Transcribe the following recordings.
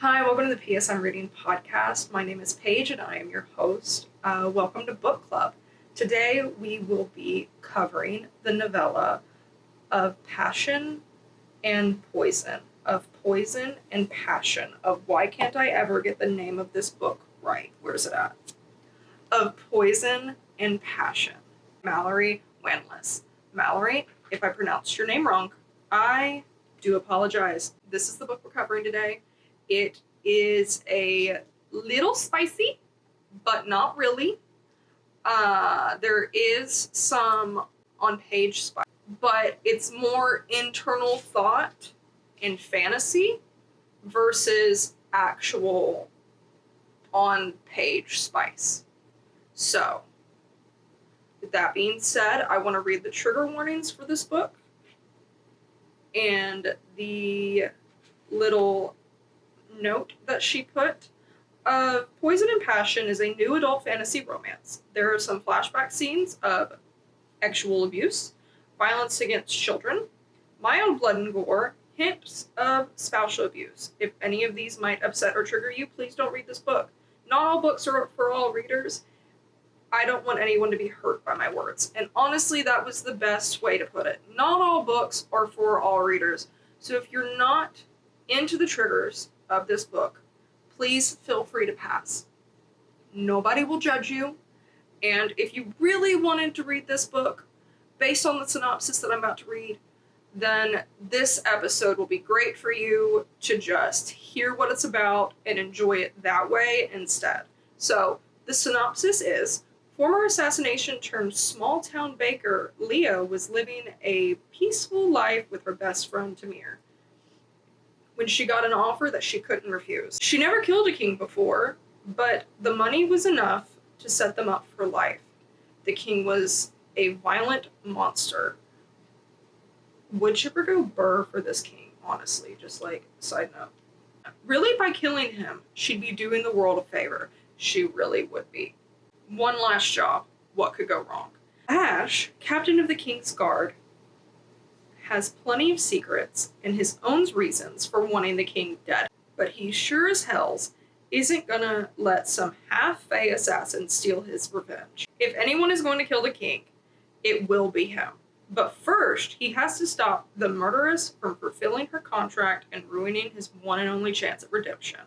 Hi, welcome to the PS I'm Reading podcast. My name is Paige and I am your host. Welcome to Book Club. Today we will be covering the novella of Passion and Poison. Of Poison and Passion. Of Why Can't I Ever Get the Name of this book right? Where's it at? Of Poison and Passion. Mallory Wanless. Mallory, if I pronounced your name wrong, I do apologize. This is the book we're covering today. It is a little spicy, but not really. There is some on-page spice, but it's more internal thought and fantasy versus actual on-page spice. So, with that being said, I want to read the trigger warnings for this book and the little note that she put. Poison and Passion is a new adult fantasy romance. There are some flashback scenes of sexual abuse, violence against children, mild blood and gore, hints of spousal abuse. If any of these might upset or trigger you, please don't read this book. Not all books are for all readers. I don't want anyone to be hurt by my words. And honestly, that was the best way to put it. Not all books are for all readers. So if you're not into the triggers of this book, please feel free to pass. Nobody will judge you. And if you really wanted to read this book based on the synopsis that I'm about to read, then this episode will be great for you to just hear what it's about and enjoy it that way instead. So the synopsis is: former assassination turned small town baker Leah was living a peaceful life with her best friend Tamir when she got an offer that she couldn't refuse. She never killed a king before, but the money was enough to set them up for life. The king was a violent monster. Would you ever go burr for this king, honestly? Just like, side note. Really, by killing him, she'd be doing the world a favor. She really would be. One last job. What could go wrong? Ash, captain of the King's Guard, has plenty of secrets and his own reasons for wanting the king dead, but he sure as hells isn't gonna let some half-fey assassin steal his revenge. If anyone is going to kill the king, it will be him. But first, he has to stop the murderess from fulfilling her contract and ruining his one and only chance at redemption.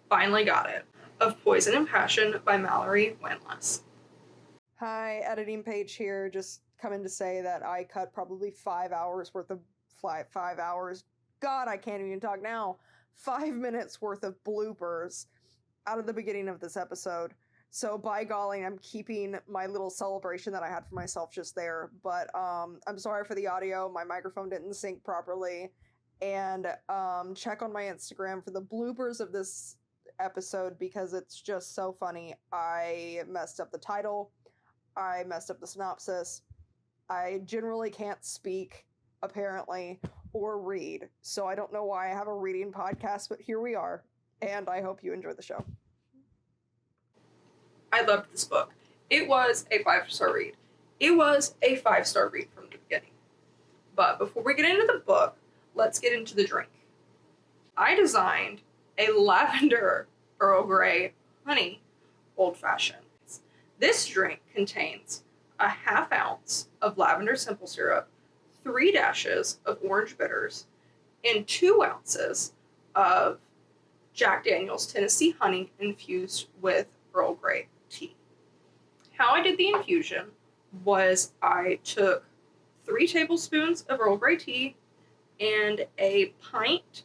Finally got it. Of Poison and Passion by Mallory Wanless. Hi, editing Paige here, just coming to say that I cut probably 5 hours worth of 5 hours. God, I can't even talk now. 5 minutes worth of bloopers out of the beginning of this episode. So by golly, I'm keeping my little celebration that I had for myself just there. But I'm sorry for the audio. My microphone didn't sync properly. And check on my Instagram for the bloopers of this episode because it's just so funny. I messed up the title. I messed up the synopsis. I generally can't speak, apparently, or read, so I don't know why I have a reading podcast, but here we are, and I hope you enjoy the show. I loved this book. It was a 5-star read. It was a 5-star read from the beginning. But before we get into the book, let's get into the drink. I designed a lavender Earl Grey honey old-fashioned. This drink contains a ½ ounce of lavender simple syrup, 3 dashes of orange bitters, and 2 ounces of Jack Daniel's Tennessee honey infused with Earl Grey tea. How I did the infusion was I took 3 tablespoons of Earl Grey tea and a pint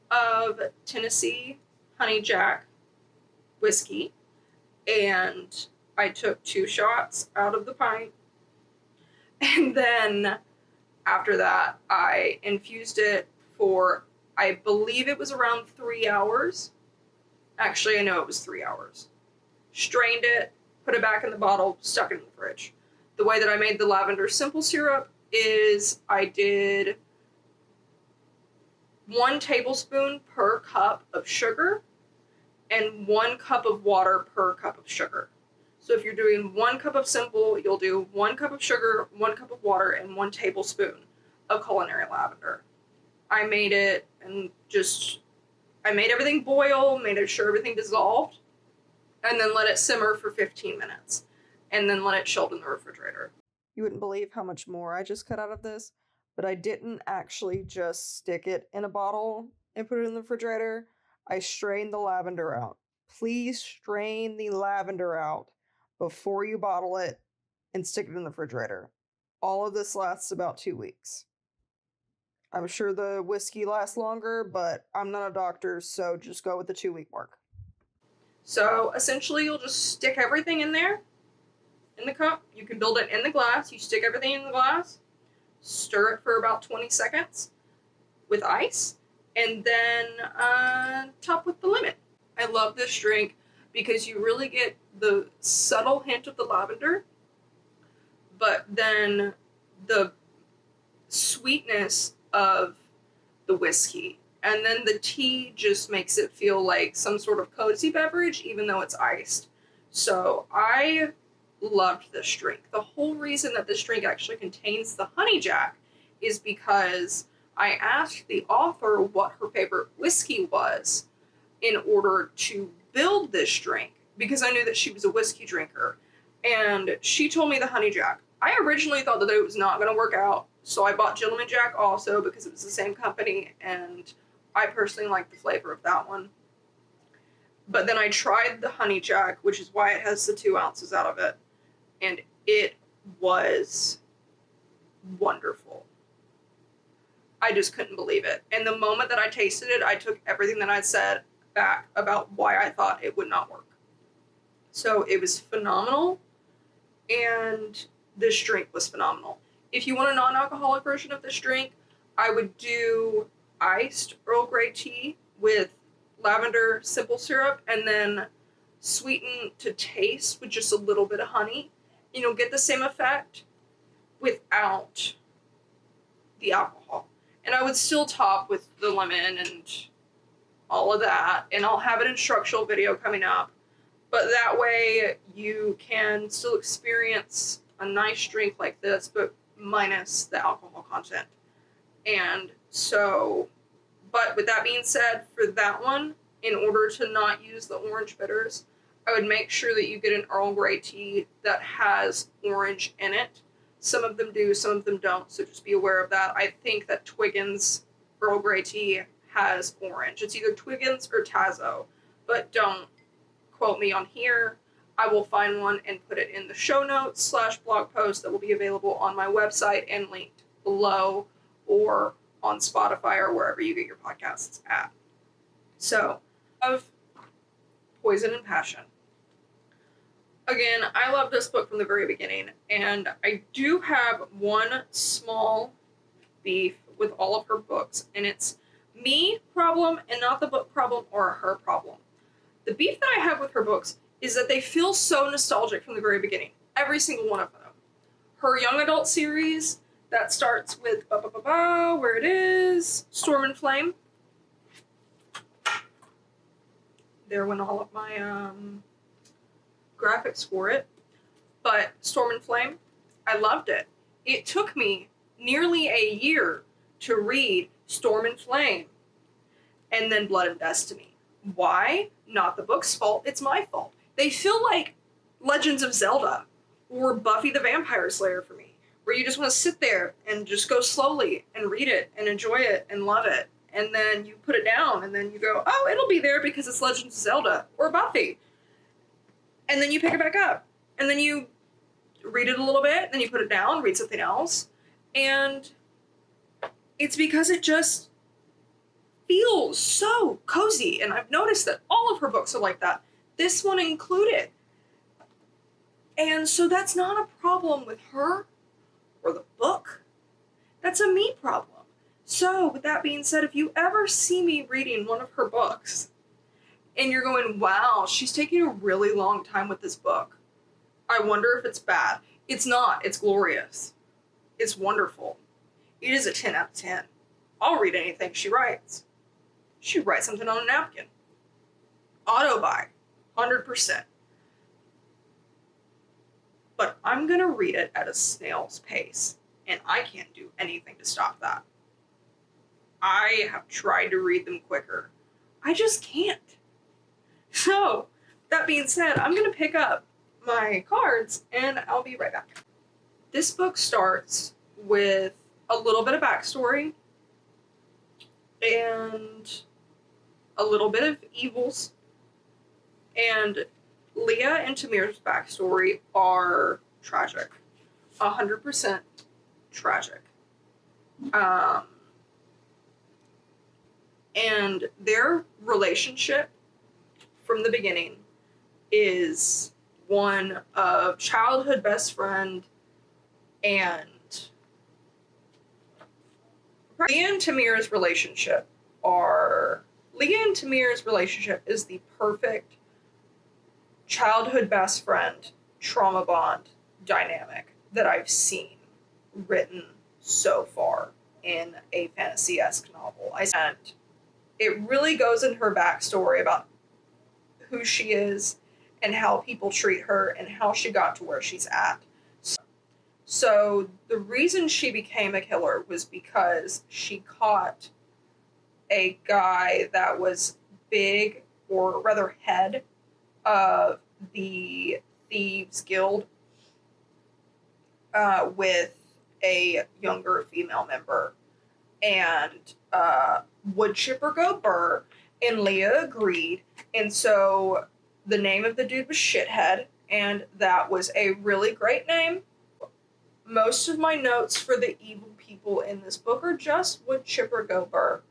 of Tennessee Honey Jack whiskey, and I took 2 shots out of the pint, and then after that, I infused it for, I believe it was around 3 hours. Actually, I know it was 3 hours. Strained it, put it back in the bottle, stuck it in the fridge. The way that I made the lavender simple syrup is I did 1 tablespoon per cup of sugar and 1 cup of water per cup of sugar. So if you're doing 1 cup of simple, you'll do 1 cup of sugar, 1 cup of water, and 1 tablespoon of culinary lavender. I made it and just I made everything boil, made sure everything dissolved, and then let it simmer for 15 minutes. And then let it chill in the refrigerator. You wouldn't believe how much more I just cut out of this, but I didn't actually just stick it in a bottle and put it in the refrigerator. I strained the lavender out. Please strain the lavender out before you bottle it and stick it in the refrigerator. All of this lasts about 2 weeks. I'm sure the whiskey lasts longer, but I'm not a doctor, so just go with the 2 week mark. So essentially, you'll just stick everything in there, in the cup. You can build it in the glass. You stick everything in the glass, stir it for about 20 seconds with ice, and then top with the lemon. I love this drink because you really get the subtle hint of the lavender, but then the sweetness of the whiskey. And then the tea just makes it feel like some sort of cozy beverage, even though it's iced. So I loved this drink. The whole reason that this drink actually contains the honey jack is because I asked the author what her favorite whiskey was in order to build this drink, because I knew that she was a whiskey drinker. And she told me the honey jack. I originally thought that it was not going to work out, so I bought Gentleman Jack also because it was the same company, and I personally like the flavor of that one. But then I tried the honey jack, which is why it has the 2 ounces out of it, and it was wonderful. I just couldn't believe it. And the moment that I tasted it, I took everything that I'd said back about why I thought it would not work. So it was phenomenal, and this drink was phenomenal. If you want a non-alcoholic version of this drink, I would do iced Earl Grey tea with lavender simple syrup, and then sweeten to taste with just a little bit of honey. And you'll get the same effect without the alcohol. And I would still top with the lemon and all of that, and I'll have an instructional video coming up. But that way you can still experience a nice drink like this, but minus the alcohol content. And so, but with that being said, for that one, in order to not use the orange bitters, I would make sure that you get an Earl Grey tea that has orange in it. Some of them do, some of them don't, so just be aware of that. I think that Twiggins Earl Grey tea has orange. It's either Twiggins or Tazo, but don't quote me on here. I will find one and put it in the show notes / blog post that will be available on my website and linked below, or on Spotify or wherever you get your podcasts at. So, of Poison and Passion. Again, I love this book from the very beginning, and I do have one small beef with all of her books, and it's me problem and not the book problem or her problem. The beef that I have with her books is that they feel so nostalgic from the very beginning. Every single one of them. Her young adult series that starts with where it is, Storm and Flame. There went all of my graphics for it. But Storm and Flame, I loved it. It took me nearly a year to read Storm and Flame and then Blood and Destiny. Why? Not the book's fault, it's my fault. They feel like Legends of Zelda or Buffy the Vampire Slayer for me, where you just want to sit there and just go slowly and read it and enjoy it and love it. And then you put it down and then you go, oh, it'll be there because it's Legends of Zelda or Buffy. And then you pick it back up. And then you read it a little bit, then you put it down, read something else. And it's because it just feels so cozy. And I've noticed that all of her books are like that. This one included. And so that's not a problem with her or the book. That's a me problem. So with that being said, if you ever see me reading one of her books and you're going, wow, she's taking a really long time with this book, I wonder if it's bad. It's not. It's glorious. It's wonderful. It is a 10 out of 10. I'll read anything she writes. She writes something on a napkin. Auto buy. 100%. But I'm going to read it at a snail's pace, and I can't do anything to stop that. I have tried to read them quicker. I just can't. So, that being said, I'm going to pick up my cards and I'll be right back. This book starts with a little bit of backstory and a little bit of evils. And Leah and Tamir's backstory are tragic. 100% tragic. And their relationship from the beginning is one of childhood best friend and Leah and Tamir's relationship is the perfect childhood best friend trauma bond dynamic that I've seen written so far in a fantasy-esque novel. And it really goes into her backstory about who she is and how people treat her and how she got to where she's at. So the reason she became a killer was because she caught a guy that was big, or rather head of the Thieves Guild, with a younger female member. And would Chipper go burr? And Leah agreed. And so the name of the dude was Shithead, and that was a really great name. Most of my notes for the evil people in this book are just would Chipper go burr.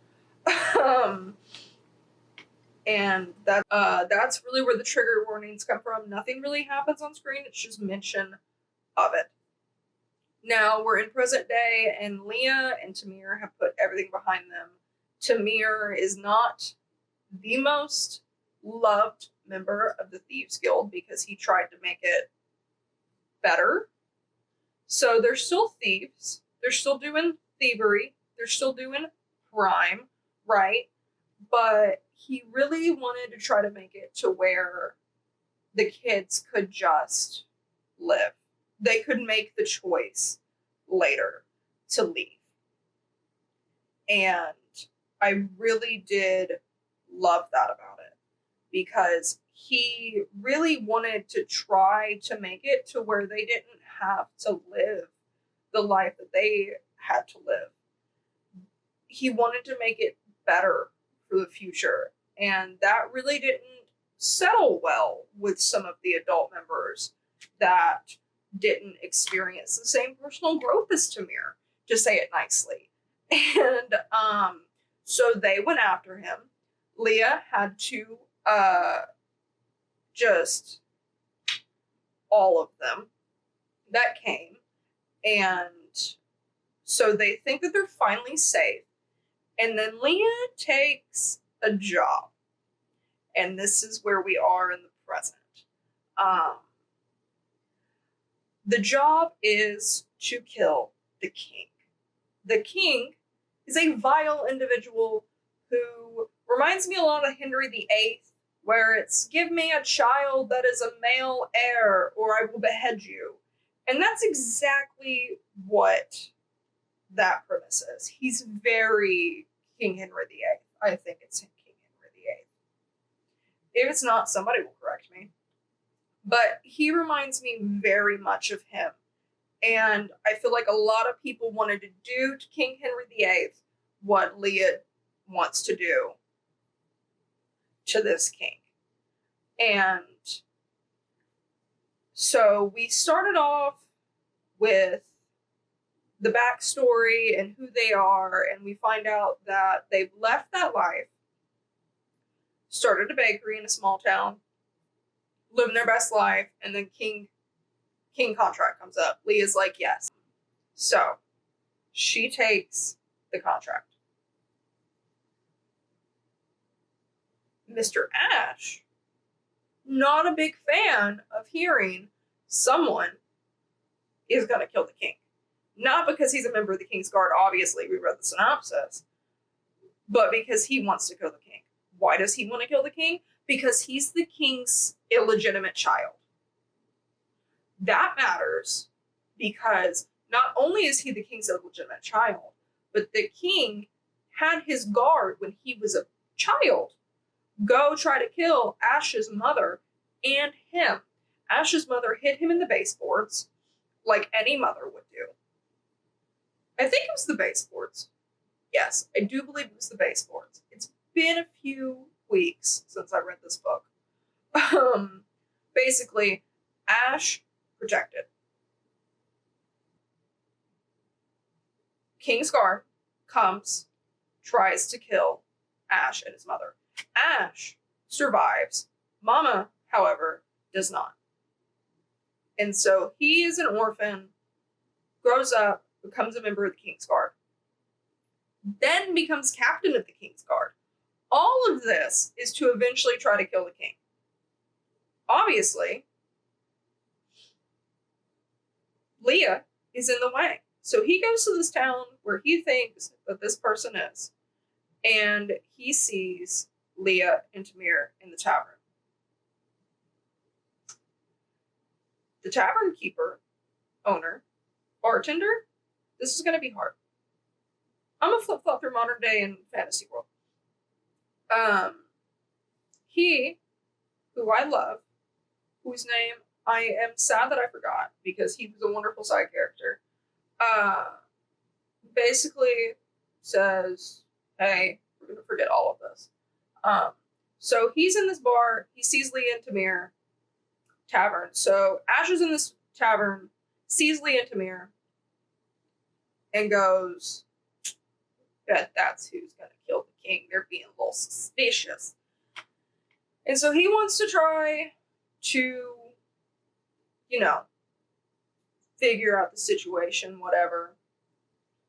And that's really where the trigger warnings come from. Nothing really happens on screen, it's just mention of it. Now we're in present day, and Leah and Tamir have put everything behind them. Tamir is not the most loved member of the Thieves Guild because he tried to make it better. So they're still thieves. They're still doing thievery. They're still doing crime, right? But he really wanted to try to make it to where the kids could just live. They could make the choice later to leave. And I really did love that about it, because he really wanted to try to make it to where they didn't have to live the life that they had to live. He wanted to make it better for the future, and that really didn't settle well with some of the adult members that didn't experience the same personal growth as Tamir, to say it nicely. And so they went after him. Leah had to just all of them that came, and so they think that they're finally safe. And then Leah takes a job, and this is where we are in the present. The job is to kill the king. The king is a vile individual who reminds me a lot of Henry VIII, where it's, give me a child that is a male heir, or I will behead you. And that's exactly what that premise is. He's very King Henry VIII. I think it's King Henry VIII. If it's not, somebody will correct me. But he reminds me very much of him. And I feel like a lot of people wanted to do to King Henry VIII what Leah wants to do to this king. And so we started off with the backstory and who they are, and we find out that they've left that life, started a bakery in a small town, living their best life, and then King contract comes up. Leah's like, yes. So she takes the contract. Mr. Ash, not a big fan of hearing someone is going to kill the king. Not because he's a member of the King's Guard, obviously, we read the synopsis, but because he wants to kill the king. Why does he want to kill the king? Because he's the king's illegitimate child. That matters because not only is he the king's illegitimate child, but the king had his guard when he was a child. go try to kill Ash's mother and him. Ash's mother hit him in the baseboards, like any mother would do. I think it was the baseboards. Yes, I do believe it was the baseboards. It's been a few weeks since I read this book. Basically, Ash projected. Kingsguard comes, tries to kill Ash and his mother. Ash survives. Mama, however, does not. And so he is an orphan, grows up, becomes a member of the Kingsguard, then becomes captain of the Kingsguard. All of this is to eventually try to kill the king. Obviously, Leah is in the way. So he goes to this town where he thinks that this person is, and he sees Leah and Tamir in the tavern. The tavern keeper, owner, bartender, this is going to be hard. I'm going to flip-flop through modern day and fantasy world. He, who I love, whose name I am sad that I forgot because he was a wonderful side character, basically says, hey, we're going to forget all of this. So he's in this bar, he sees Leah and Tamir, tavern. So Ash is in this tavern, sees Leah and Tamir, and goes, that's who's going to kill the king. They're being a little suspicious. And so he wants to try to, figure out the situation, whatever.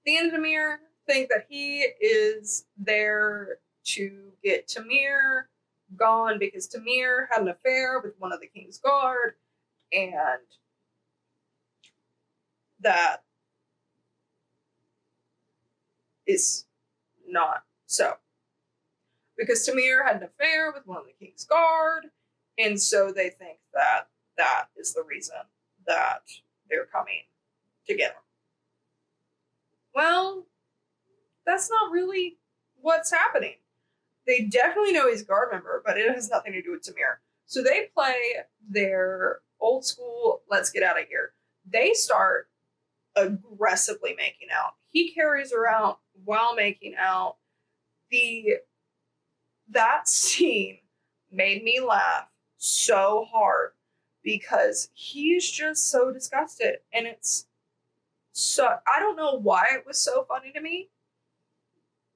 The and Tamir think that he is there to get Tamir gone because Tamir had an affair with one of the king's guard, and that is not so. Because Tamir had an affair with one of the king's guard, and so they think that that is the reason that they're coming to get him. Well, that's not really what's happening. They definitely know he's a guard member, but it has nothing to do with Tamir. So they play their old school, let's get out of here. They start aggressively making out. He carries her out while making out. That scene made me laugh so hard because he's just so disgusted, and it's so, I don't know why it was so funny to me,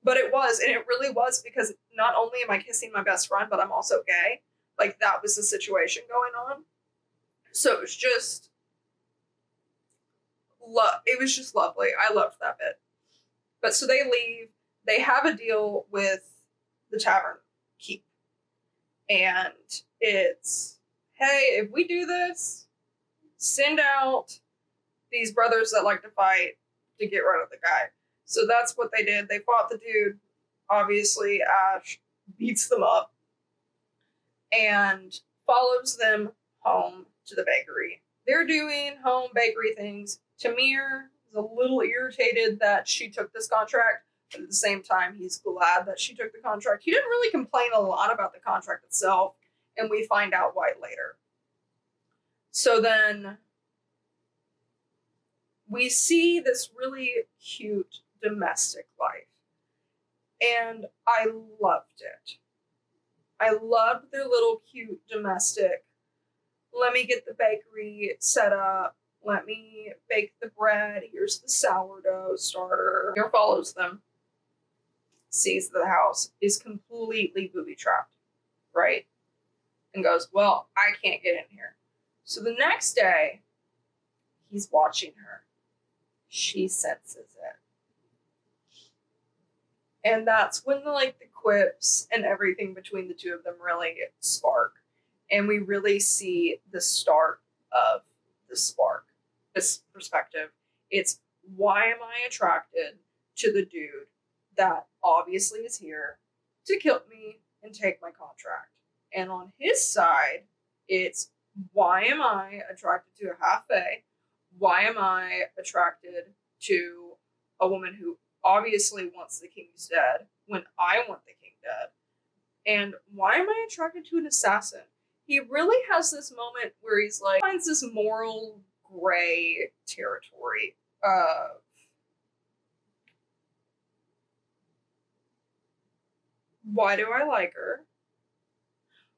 but it was, and it really was, because not only am I kissing my best friend, but I'm also gay. Like, that was the situation going on. So it was just lovely. I loved that bit. But so they leave. They have a deal with the tavern keep. And it's, hey, if we do this, send out these brothers that like to fight to get rid of the guy. So that's what they did. They fought the dude. Obviously, Ash beats them up and follows them home to the bakery. They're doing home bakery things. Tamir is a little irritated that she took this contract, but at the same time, he's glad that she took the contract. He didn't really complain a lot about the contract itself, and we find out why later. So then we see this really cute domestic life, and I loved it. I loved their little cute domestic, let me get the bakery set up, let me bake the bread, here's the sourdough starter. Here follows them, sees that the house is completely booby-trapped, right? And goes, well, I can't get in here. So the next day, he's watching her. She senses it. And that's when the quips and everything between the two of them really spark. And we really see the start of the spark. This perspective. It's, why am I attracted to the dude that obviously is here to kill me and take my contract? And on his side, it's, why am I attracted to a half-fae? Why am I attracted to a woman who obviously wants the king dead when I want the king dead? And why am I attracted to an assassin? He really has this moment where he's like, finds this moral gray territory of why do I like her?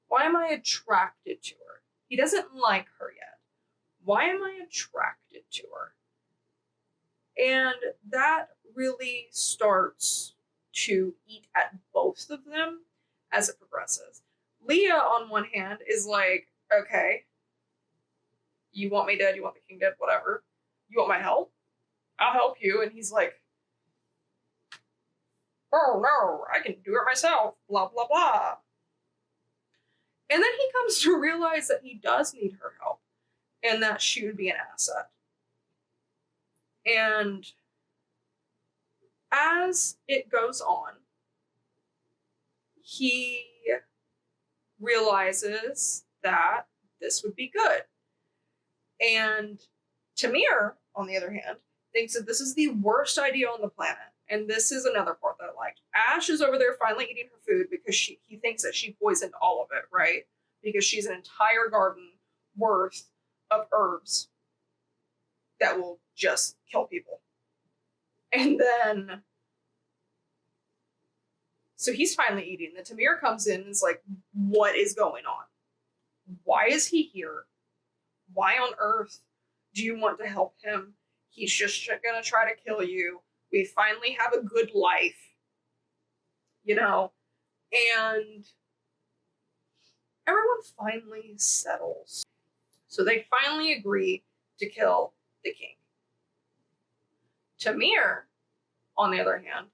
Why am I attracted to her? He doesn't like her yet. Why am I attracted to her? And that really starts to eat at both of them as it progresses. Leah, on one hand, is like, okay, you want me dead, you want the king dead, whatever. You want my help? I'll help you. And he's like, oh no, I can do it myself, blah, blah, blah. And then he comes to realize that he does need her help and that she would be an asset. And as it goes on, he realizes that this would be good. And Tamir, on the other hand, thinks that this is the worst idea on the planet. And this is another part that I liked. Ash is over there finally eating her food because he thinks that she poisoned all of it, right? Because she's an entire garden worth of herbs that will just kill people. And then, so he's finally eating. Then Tamir comes in and is like, what is going on? Why is he here? Why on earth do you want to help him? He's just gonna try to kill you. We finally have a good life, you know? And everyone finally settles. So they finally agree to kill the king. Tamir, on the other hand,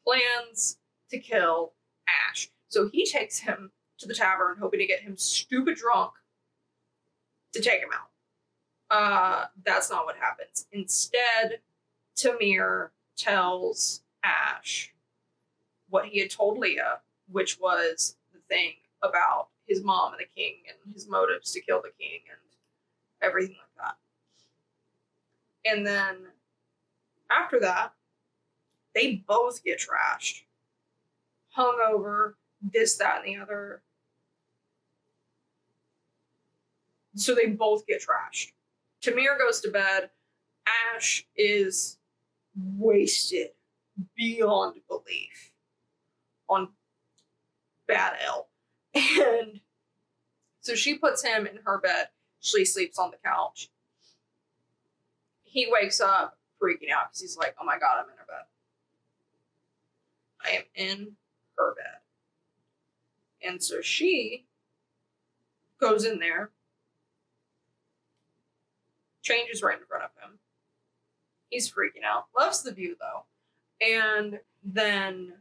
plans to kill Ash. So he takes him to the tavern, hoping to get him stupid drunk to take him out. That's not what happens. Instead, Tamir tells Ash what he had told Leah, which was the thing about his mom and the king and his motives to kill the king and everything like that. And then after that, they both get trashed. Hungover, this, that, and the other. So they both get trashed. Tamir goes to bed. Ash is wasted beyond belief on bad L. And so she puts him in her bed. She sleeps on the couch. He wakes up freaking out because he's like, oh my God, I'm in her bed. I am in her bed. And so she goes in there, changes right in front of him. He's freaking out. Loves the view, though. And then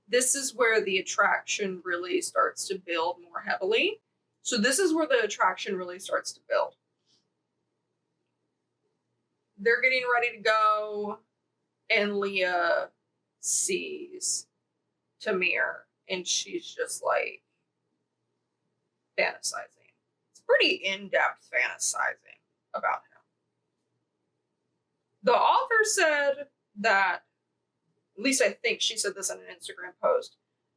this is where the attraction really starts to build more heavily. So this is where the attraction really starts to build. They're getting ready to go, and Leah sees Tamir, and she's just like fantasizing. It's pretty in-depth fantasizing about him. The author said that, at least I think she said this in an Instagram post,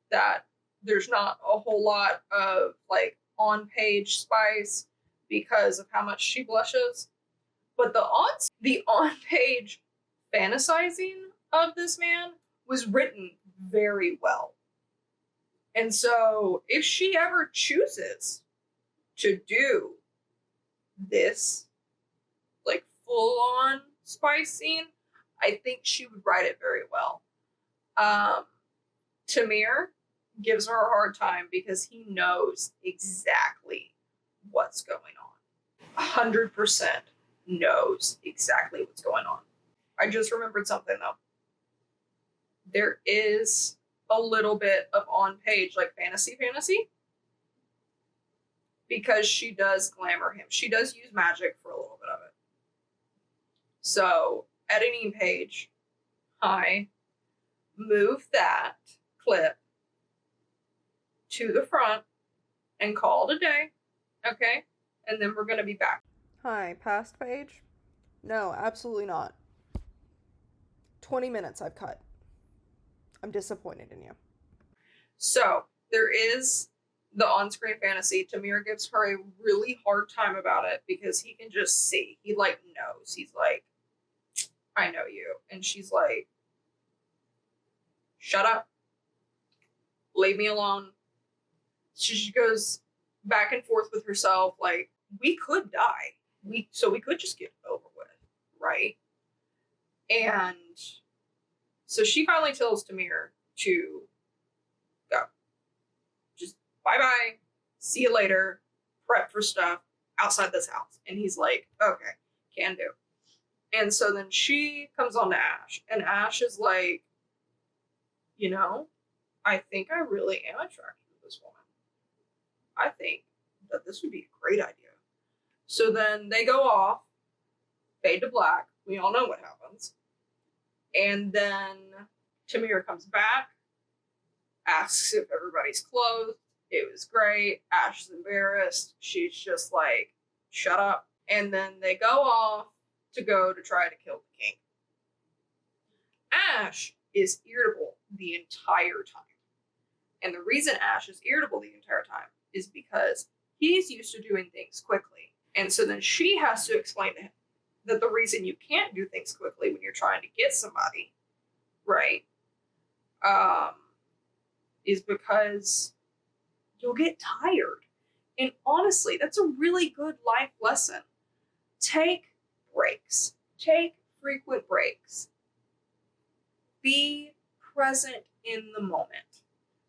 that there's not a whole lot of like on-page spice because of how much she blushes. But the on-page fantasizing of this man was written very well. And so if she ever chooses to do this like full-on spice scene, I think she would write it very well. Tamir gives her a hard time because he knows exactly what's going on. 100% knows exactly what's going on. I just remembered something though. There is a little bit of on-page like fantasy because she does glamour him. She does use magic for a little bit of it. So, editing page, hi, move that clip to the front and call it a day, okay? And then we're going to be back. Hi, past page? No, absolutely not. 20 minutes I've cut. I'm disappointed in you. So, There is the on-screen fantasy. Tamir gives her a really hard time about it because he can just see. He, like, knows. He's like, I know you. And she's like, shut up. Leave me alone. She goes back and forth with herself, like, we could die. So we could just get it over with, right? And so she finally tells Tamir to go. Just bye-bye. See you later. Prep for stuff outside this house. And he's like, okay, can do. And so then she comes on to Ash. And Ash is like, you know, I think I really am attracted to this woman. I think that this would be a great idea. So then they go off, fade to black. We all know what happens. And then Tamir comes back, asks if everybody's clothed. It was great. Ash is embarrassed. She's just like, shut up. And then they go off to go to try to kill the king. Ash is irritable the entire time. And the reason Ash is irritable the entire time is because he's used to doing things quickly. And so then she has to explain to him that the reason you can't do things quickly when you're trying to get somebody, right, is because you'll get tired. And honestly, that's a really good life lesson. Take breaks. Take frequent breaks. Be present in the moment.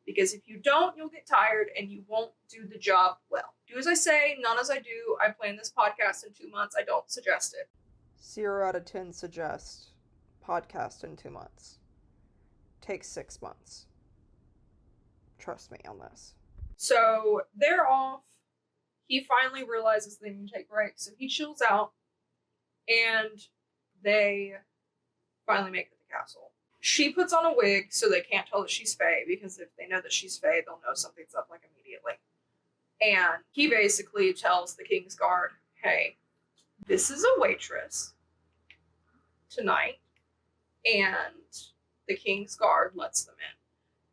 Because if you don't, you'll get tired and you won't do the job well. Do as I say, not as I do. I plan this podcast in 2 months. I don't suggest it. 0 out of 10 suggest podcast in 2 months. Take 6 months. Trust me on this. So they're off. He finally realizes they need to take breaks. So he chills out. And they finally make it to the castle. She puts on a wig so they can't tell that she's Fae, because if they know that she's Fae, they'll know something's up, like, immediately. And he basically tells the King's Guard, hey, this is a waitress tonight, and the King's Guard lets them in.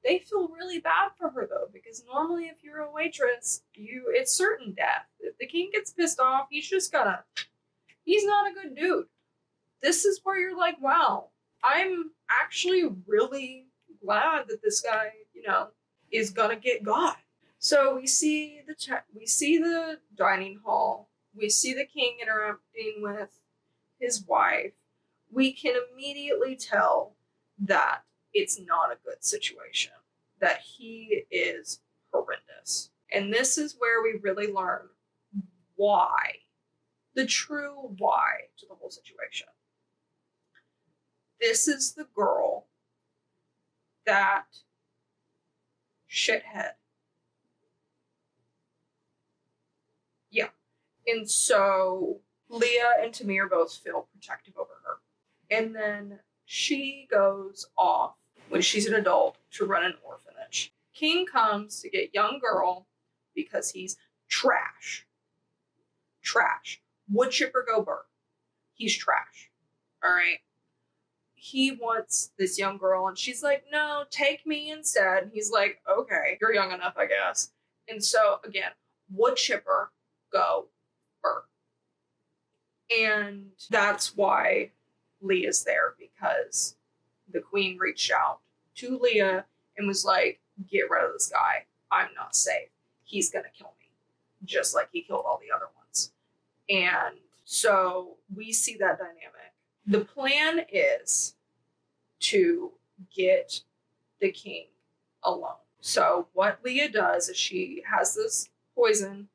They feel really bad for her, though, because normally if you're a waitress, it's certain death. If the king gets pissed off, he's not a good dude. This is where you're like, wow, I'm actually really glad that this guy, is gonna get got. So we see the dining hall. We see the king interacting with his wife. We can immediately tell that it's not a good situation, that he is horrendous. And this is where we really learn why, the true why to the whole situation. This is the girl that shithead. Yeah. And so Leah and Tamir both feel protective over her. And then she goes off, when she's an adult, to run an orphanage. King comes to get young girl because he's trash. Trash. Wood chipper go burr. He's trash. Alright? He wants this young girl, and she's like, no, take me instead. And he's like, okay, you're young enough, I guess. And so, again, wood chipper go burr. And that's why Leah's there, because the queen reached out to Leah and was like, get rid of this guy. I'm not safe. He's gonna kill me, just like he killed all the other ones. And so we see that dynamic. The plan is to get the king alone. So what Leah does is she has this poison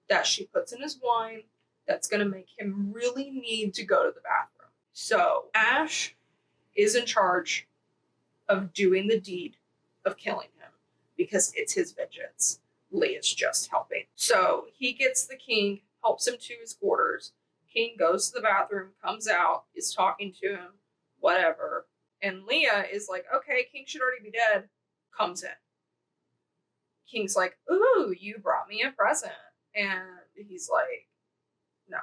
that she puts in his wine that's going to make him really need to go to the bathroom. So Ash is in charge of doing the deed of killing him because it's his vengeance. Leah's just helping. So he gets the king, helps him to his quarters. King goes to the bathroom, comes out, is talking to him, whatever. And Leah is like, okay, King should already be dead. Comes in. King's like, ooh, you brought me a present. And he's like, no.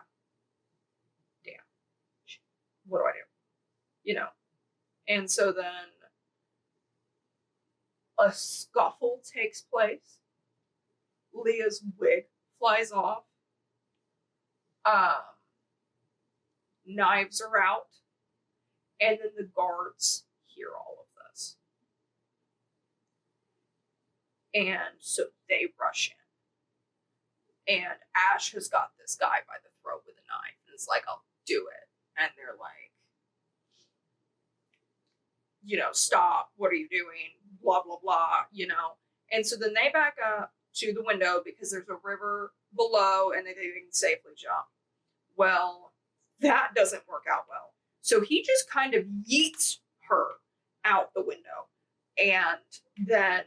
Damn. What do I do? And so then, a scuffle takes place. Leah's wig flies off. Knives are out. And then the guards hear all of this. And so they rush in. And Ash has got this guy by the throat with a knife. And it's like, I'll do it. And they're like, stop. What are you doing? Blah, blah, blah, And so then they back up to the window because there's a river below and they can safely jump. Well, that doesn't work out well. So he just kind of yeets her out the window and then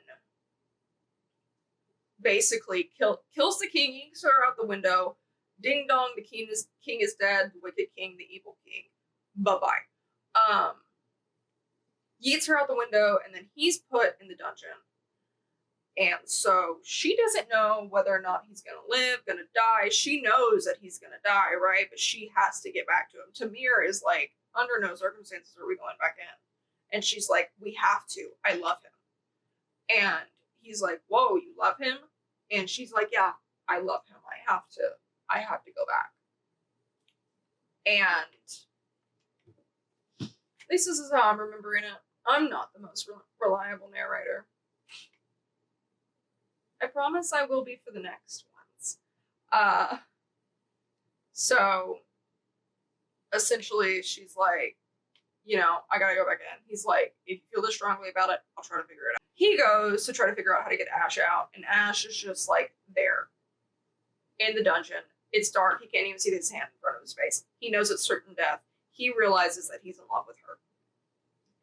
basically kills the king, yeets her out the window. Ding dong, the king is dead, the wicked king, the evil king. Bye-bye. Yeets her out the window, and then he's put in the dungeon. And so she doesn't know whether or not he's going to live, going to die. She knows that he's going to die, right? But she has to get back to him. Tamir is like, under no circumstances are we going back in. And she's like, we have to. I love him. And he's like, whoa, you love him? And she's like, yeah, I love him. I have to go back. And at least this is how I'm remembering it. I'm not the most reliable narrator. I promise I will be for the next ones. So essentially she's like, I gotta go back in. He's like, if you feel this strongly about it, I'll try to figure it out. He goes to try to figure out how to get Ash out, and Ash is just like there in the dungeon. It's dark. He can't even see his hand in front of his face. He knows it's certain death. He realizes that he's in love with her.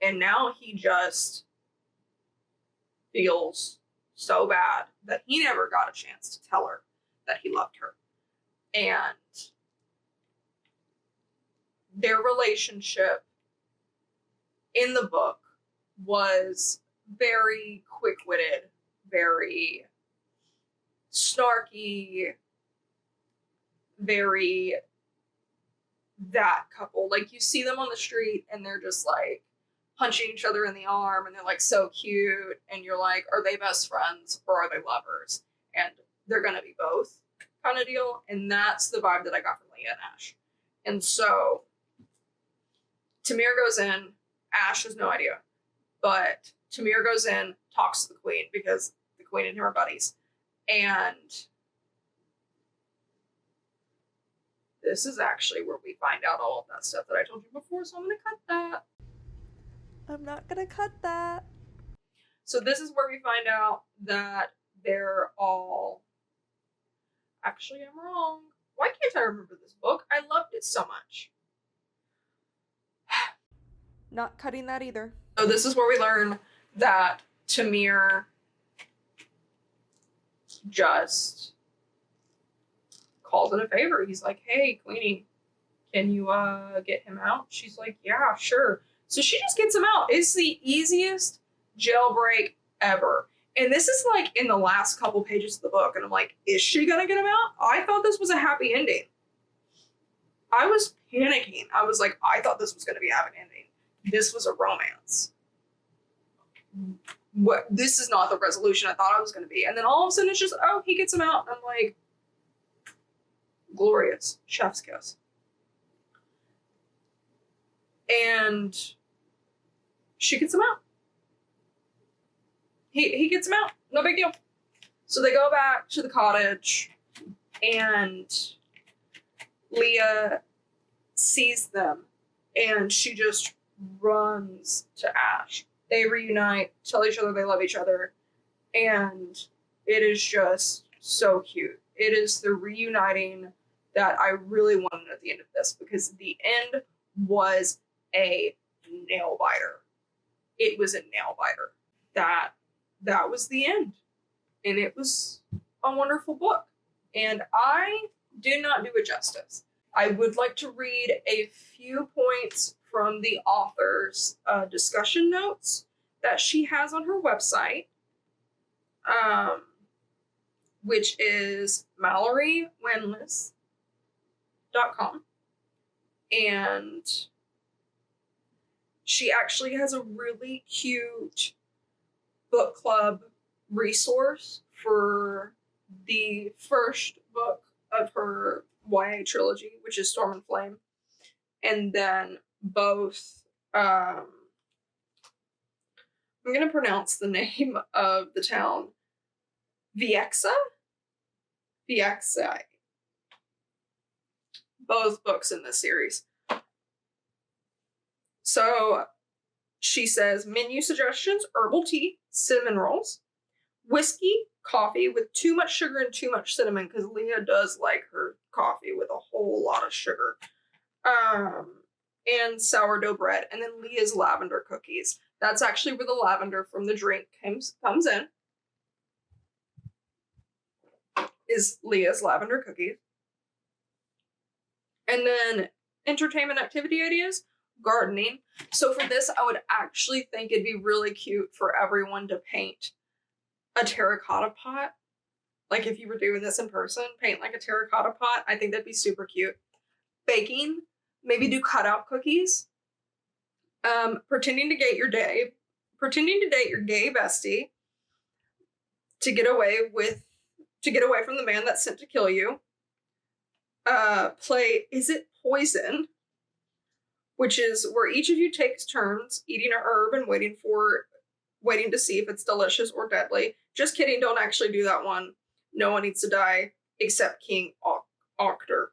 And now he just feels so bad that he never got a chance to tell her that he loved her. And their relationship in the book was very quick-witted, very snarky, very that couple. Like, you see them on the street and they're just like punching each other in the arm and they're like so cute, and you're like, are they best friends or are they lovers? And they're gonna be both kind of deal. And that's the vibe that I got from Leah and Ash. And so Tamir goes in. Ash has no idea, but Tamir goes in, talks to the queen because the queen and him are buddies. And this is actually where we find out all of that stuff that I told you before, so I'm going to cut that. I'm not going to cut that. So this is where we find out that they're all... Actually, I'm wrong. Why can't I remember this book? I loved it so much. Not cutting that either. So this is where we learn that Tamir just calls it a favor. He's like, hey, Queenie, can you get him out? She's like, yeah, sure. So she just gets him out. It's the easiest jailbreak ever. And this is like in the last couple pages of the book. And I'm like, is she going to get him out? I thought this was a happy ending. I was panicking. I was like, I thought this was going to be a happy ending. This was a romance. This is not the resolution I thought I was going to be. And then all of a sudden it's just, oh, he gets him out. And I'm like, glorious. Chef's kiss. And she gets him out. He gets him out. No big deal. So they go back to the cottage and Leah sees them and she just runs to Ash. They reunite, tell each other they love each other, and it is just so cute. It is the reuniting that I really wanted at the end of this, because the end was a nail biter. It was a nail biter. That was the end. And it was a wonderful book. And I did not do it justice. I would like to read a few points from the author's discussion notes that she has on her website, which is Mallory Wanless.com. And she actually has a really cute book club resource for the first book of her YA trilogy, which is Storm and Flame. And then both, I'm going to pronounce the name of the town, Vexia? Vexia. Both books in this series. So she says, menu suggestions: herbal tea, cinnamon rolls, whiskey, coffee with too much sugar and too much cinnamon, because Leah does like her coffee with a whole lot of sugar. And sourdough bread, and then Leah's lavender cookies. That's actually where the lavender from the drink comes in. Is Leah's lavender cookies. And then entertainment activity ideas, gardening. So for this, I would actually think it'd be really cute for everyone to paint a terracotta pot. Like if you were doing this in person, paint like a terracotta pot. I think that'd be super cute. Baking, maybe do cutout cookies. Pretending to date your gay bestie to get away from the man that's sent to kill you. Play Is It Poison, which is where each of you takes turns eating a herb and waiting to see if it's delicious or deadly. Just kidding, don't actually do that one. No one needs to die except King Octor.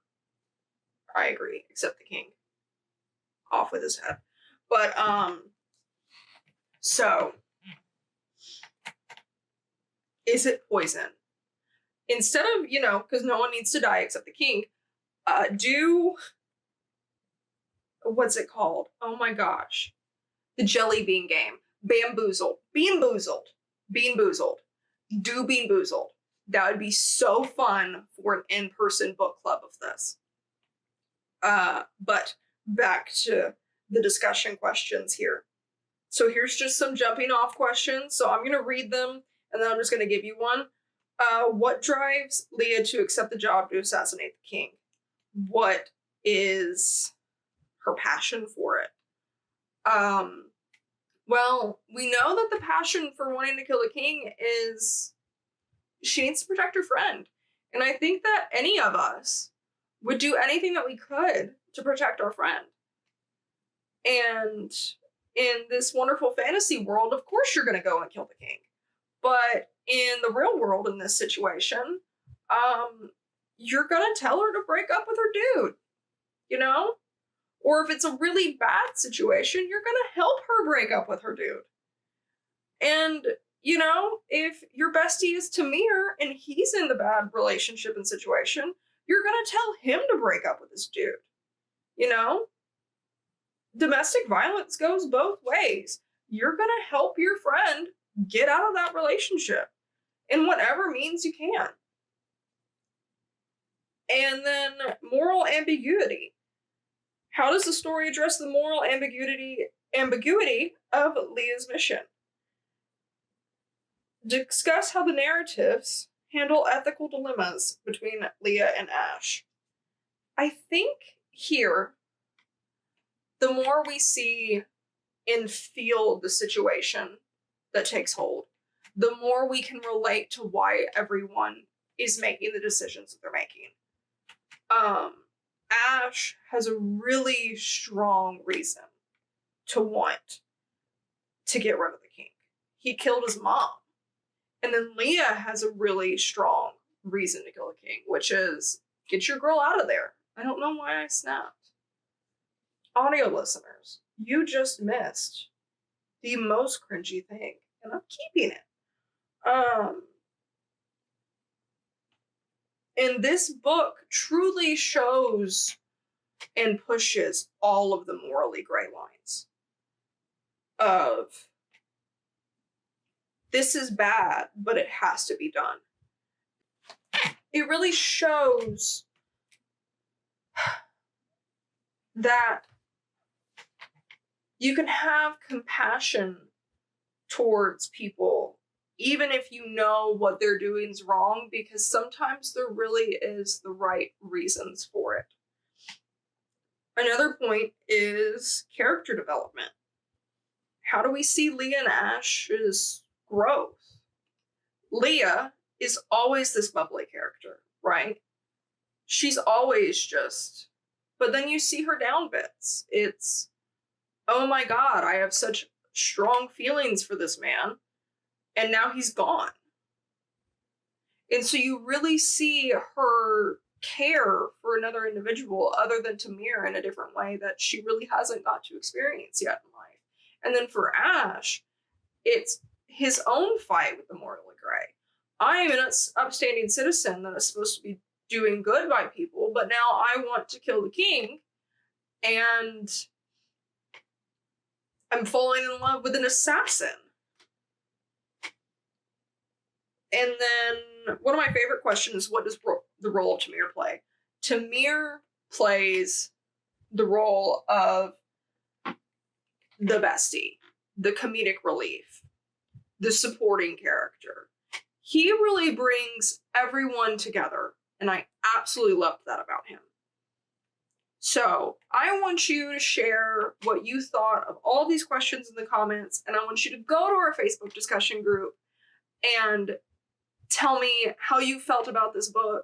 I agree, except the king. Off with his head. But, so, is it poison? Instead of, because no one needs to die except the king, do, what's it called? Oh my gosh. The jelly bean game. Bamboozled. Bean boozled. Do Bean Boozled. That would be so fun for an in-person book club of this. But back to the discussion questions here. So here's just some jumping off questions. So I'm going to read them, and then I'm just going to give you one. What drives Leah to accept the job to assassinate the king? What is her passion for it? Well, we know that the passion for wanting to kill the king is she needs to protect her friend. And I think that any of us would do anything that we could to protect our friend. And in this wonderful fantasy world, of course you're going to go and kill the king. But in the real world, in this situation, you're going to tell her to break up with her dude, Or if it's a really bad situation, you're going to help her break up with her dude. And, if your bestie is Tamir and he's in the bad relationship and situation, you're going to tell him to break up with his dude. Domestic violence goes both ways. You're going to help your friend get out of that relationship in whatever means you can. And then moral ambiguity. How does the story address the moral ambiguity of Leah's mission? Discuss how the narratives handle ethical dilemmas between Leah and Ash. I think here, the more we see and feel the situation that takes hold, the more we can relate to why everyone is making the decisions that they're making. Ash has a really strong reason to want to get rid of the king. He killed his mom. And then Leah has a really strong reason to kill the king, which is, get your girl out of there. I don't know why I snapped. Audio listeners, you just missed the most cringy thing, and I'm keeping it. And this book truly shows and pushes all of the morally gray lines of this is bad, but it has to be done. It really shows that you can have compassion towards people even if you know what they're doing is wrong, because sometimes there really is the right reasons for it. Another point is character development. How do we see Leah and Ash's growth. Leah is always this bubbly character, right? She's always just, but then you see her down bits. It's, oh my god, I have such strong feelings for this man, and now he's gone. And so you really see her care for another individual other than Tamir in a different way that she really hasn't got to experience yet in life. And then for Ash, it's his own fight with the mortally gray. I am an upstanding citizen that is supposed to be doing good by people, but now I want to kill the king, and I'm falling in love with an assassin. And then one of my favorite questions, what does the role of Tamir play? Tamir plays the role of the bestie, the comedic relief, the supporting character. He really brings everyone together, and I absolutely loved that about him. So I want you to share what you thought of all these questions in the comments, and I want you to go to our Facebook discussion group and tell me how you felt about this book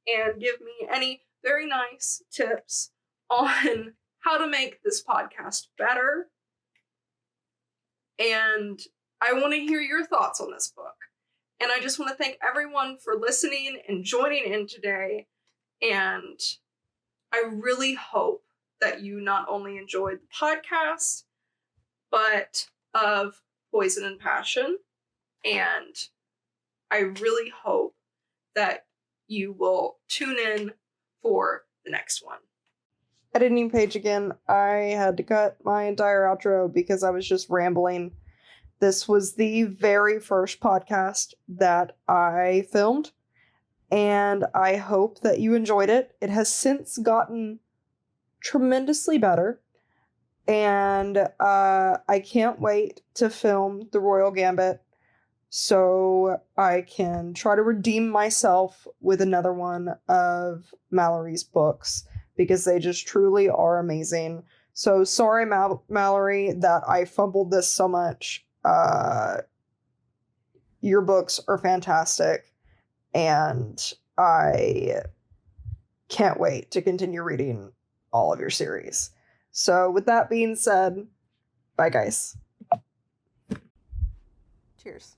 and give me any very nice tips on how to make this podcast better. And I want to hear your thoughts on this book. And I just want to thank everyone for listening and joining in today. And I really hope that you not only enjoyed the podcast, but of Poison and Passion. And I really hope that you will tune in for the next one. Editing page again. I had to cut my entire outro because I was just rambling. This was the very first podcast that I filmed, and I hope that you enjoyed it. It has since gotten tremendously better, and I can't wait to film The Royal Gambit so I can try to redeem myself with another one of Mallory's books, because they just truly are amazing. So sorry, Mallory, that I fumbled this so much. Your books are fantastic, and I can't wait to continue reading all of your series. So with that being said, bye guys. Cheers.